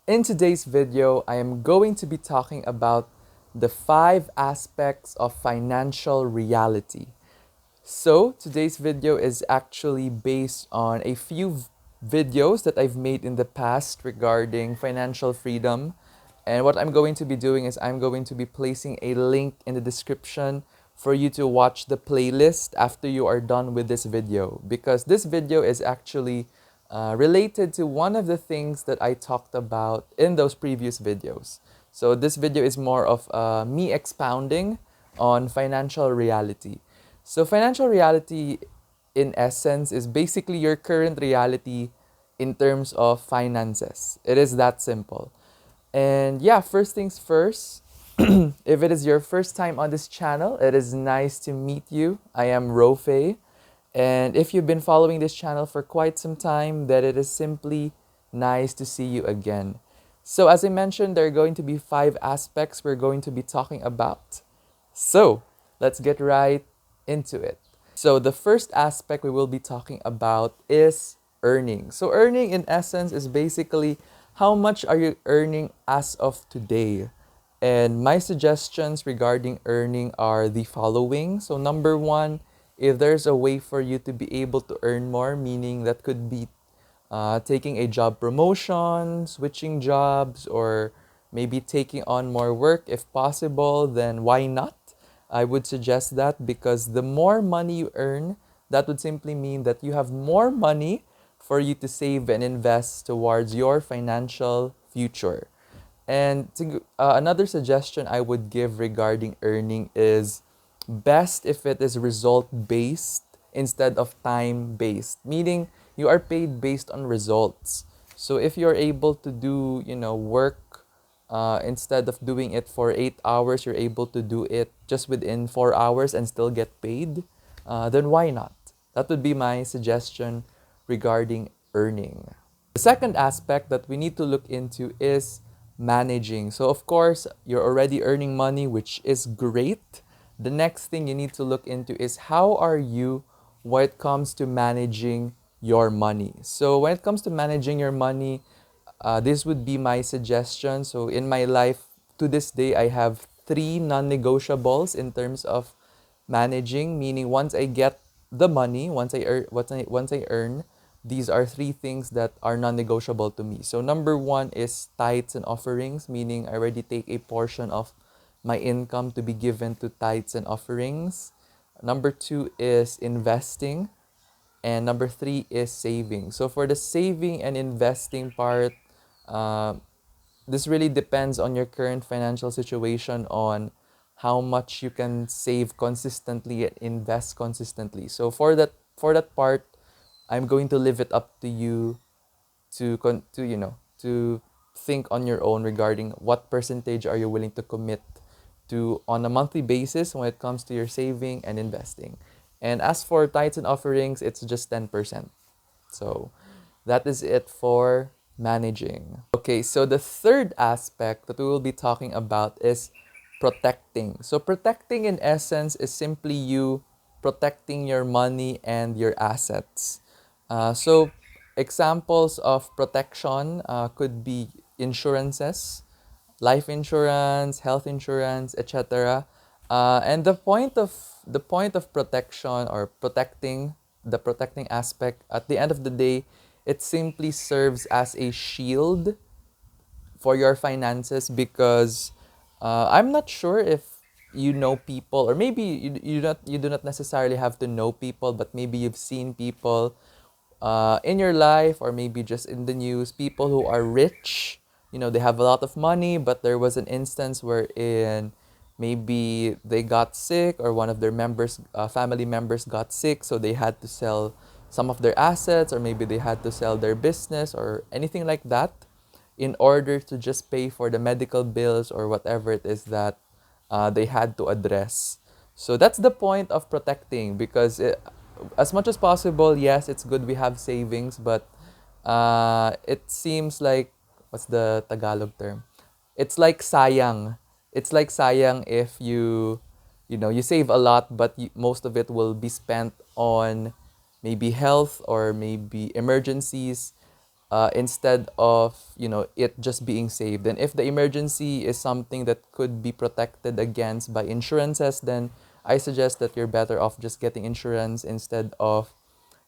In today's video, I am going to be talking about the 5 aspects of financial reality. So, today's video is actually based on a few videos that I've made in the past regarding financial freedom. And what I'm going to be doing is I'm going to be placing a link in the description for you to watch the playlist after you are done with this video, because this video is actually related to one of the things that I talked about in those previous videos. So this video is more of me expounding on financial reality. So financial reality, in essence, is basically your current reality in terms of finances. It is that simple. And yeah, first things first, if it is your first time on this channel, it is nice to meet you. I am Rophe. And if you've been following this channel for quite some time, then it is simply nice to see you again. So as I mentioned, there are going to be 5 aspects we're going to be talking about. So let's get right into it. So the first aspect we will be talking about is earning. So earning, in essence, is basically how much are you earning as of today. And my suggestions regarding earning are the following. So number one, if there's a way for you to be able to earn more, meaning that could be taking a job promotion, switching jobs, or maybe taking on more work if possible, then why not? I would suggest that, because the more money you earn, that would simply mean that you have more money for you to save and invest towards your financial future. And another suggestion I would give regarding earning is best if it is result based instead of time based, meaning you are paid based on results. So if you're able to do, work instead of doing it for 8 hours, you're able to do it just within 4 hours and still get paid, then why not? That would be my suggestion regarding earning. The second aspect that we need to look into is managing. So, of course, you're already earning money, which is great. The next thing you need to look into is how are you when it comes to managing your money. So, when it comes to managing your money, this would be my suggestion. So, in my life to this day, I have 3 non-negotiables in terms of managing, meaning once I get the money, once I earn, these are 3 things that are non-negotiable to me. So number one is tithes and offerings, meaning I already take a portion of my income to be given to tithes and offerings. Number two is investing. And number three is saving. So for the saving and investing part, uh, this really depends on your current financial situation, on how much you can save consistently and invest consistently. So for that part, I'm going to leave it up to you to think on your own regarding what percentage are you willing to commit to on a monthly basis when it comes to your saving and investing. And as for tithes and offerings, it's just 10%. So that is it for managing. Okay, so the third aspect that we will be talking about is protecting. So protecting, in essence, is simply you protecting your money and your assets. So examples of protection could be insurances, life insurance, health insurance, etc. And the point of protection, or protecting, the protecting aspect, at the end of the day, it simply serves as a shield for your finances, because I'm not sure if you know people, or maybe you do not necessarily have to know people, but maybe you've seen people in your life, or maybe just in the news, people who are rich. They have a lot of money, but there was an instance wherein maybe they got sick, or one of their family members got sick, so they had to sell some of their assets, or maybe they had to sell their business or anything like that in order to just pay for the medical bills or whatever it is that they had to address. So that's the point of protecting, because as much as possible, yes, it's good we have savings, but it seems like, what's the Tagalog term? It's like sayang. It's like sayang if you save a lot, but most of it will be spent on maybe health or maybe emergencies. instead of it just being saved. And if the emergency is something that could be protected against by insurances, then I suggest that you're better off just getting insurance instead of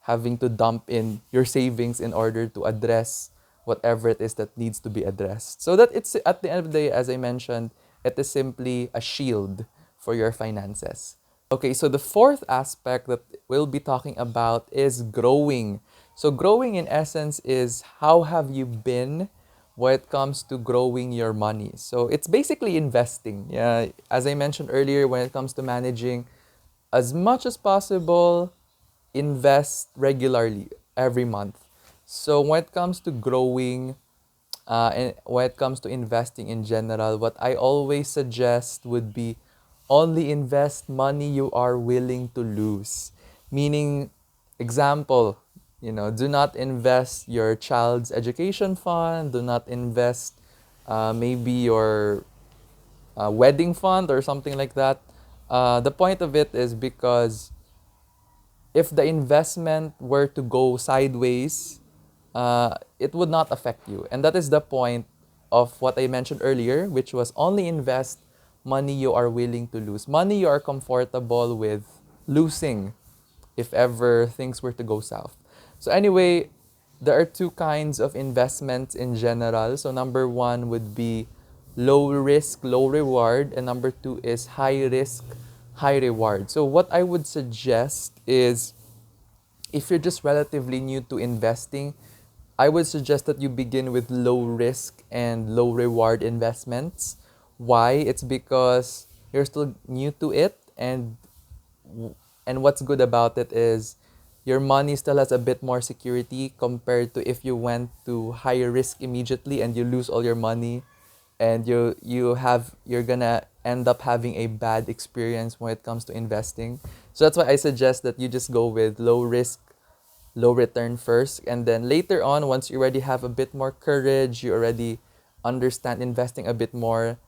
having to dump in your savings in order to address whatever it is that needs to be addressed. So that it's at the end of the day, as I mentioned, it is simply a shield for your finances. Okay, so the fourth aspect that we'll be talking about is growing. So growing in essence is how have you been when it comes to growing your money. So it's basically investing. Yeah, as I mentioned earlier, when it comes to managing, as much as possible, invest regularly every month. So when it comes to growing, and when it comes to investing in general, what I always suggest would be only invest money you are willing to lose. Meaning, example, do not invest your child's education fund, do not invest maybe your wedding fund or something like that. The point of it is because if the investment were to go sideways, it would not affect you. And that is the point of what I mentioned earlier, which was only invest money you are willing to lose, money you are comfortable with losing if ever things were to go south. So, anyway, there are two kinds of investments in general. So, number one would be low risk, low reward, and number two is high risk, high reward. So, what I would suggest is if you're just relatively new to investing, I would suggest that you begin with low risk and low reward investments. Why? It's because you're still new to it, and what's good about it is your money still has a bit more security compared to if you went to higher risk immediately and you lose all your money, and you're gonna end up having a bad experience when it comes to investing. So that's why I suggest that you just go with low risk, low return first, and then later on, once you already have a bit more courage, you already understand investing a bit more,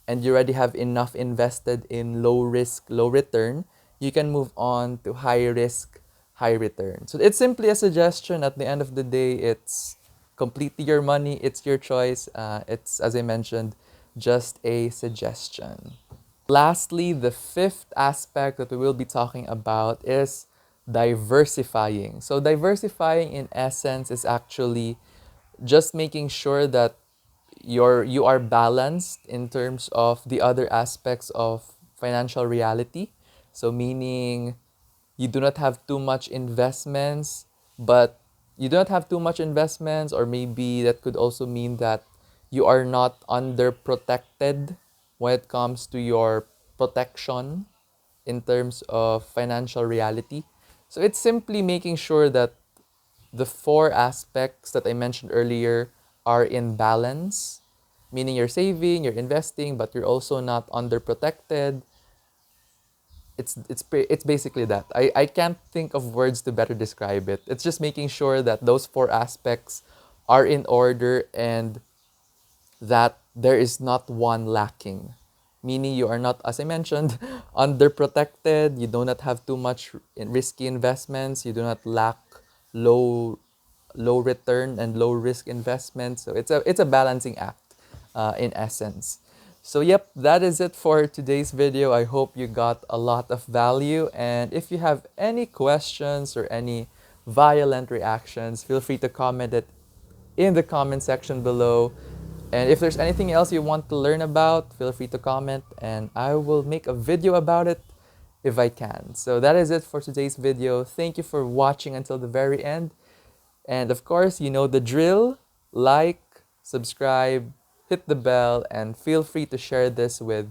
and you already have enough invested in low risk, low return, you can move on to high risk, high return. So it's simply a suggestion. At the end of the day, it's completely your money, it's your choice. It's, as I mentioned, just a suggestion. Lastly, the fifth aspect that we will be talking about is diversifying. So, diversifying in essence is actually just making sure that you are balanced in terms of the other aspects of financial reality. So, meaning you do not have too much investments, but you do not have too much investments, or maybe that could also mean that you are not under protected when it comes to your protection in terms of financial reality. So it's simply making sure that the four aspects that I mentioned earlier are in balance, meaning you're saving, you're investing, but you're also not underprotected. It's basically that. I can't think of words to better describe it. It's just making sure that those four aspects are in order and that there is not one lacking. Meaning you are not, as I mentioned, underprotected, you do not have too much risky investments, you do not lack low low return and low risk investments. So it's a balancing act in essence. So yep, that is it for today's video. I hope you got a lot of value, and if you have any questions or any violent reactions, feel free to comment it in the comment section below. And if there's anything else you want to learn about, feel free to comment and I will make a video about it if I can. So that is it for today's video. Thank you for watching until the very end. And of course, you know the drill. Like, subscribe, hit the bell, and feel free to share this with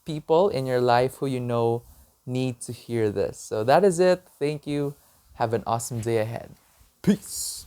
people in your life who you know need to hear this. So that is it. Thank you. Have an awesome day ahead. Peace.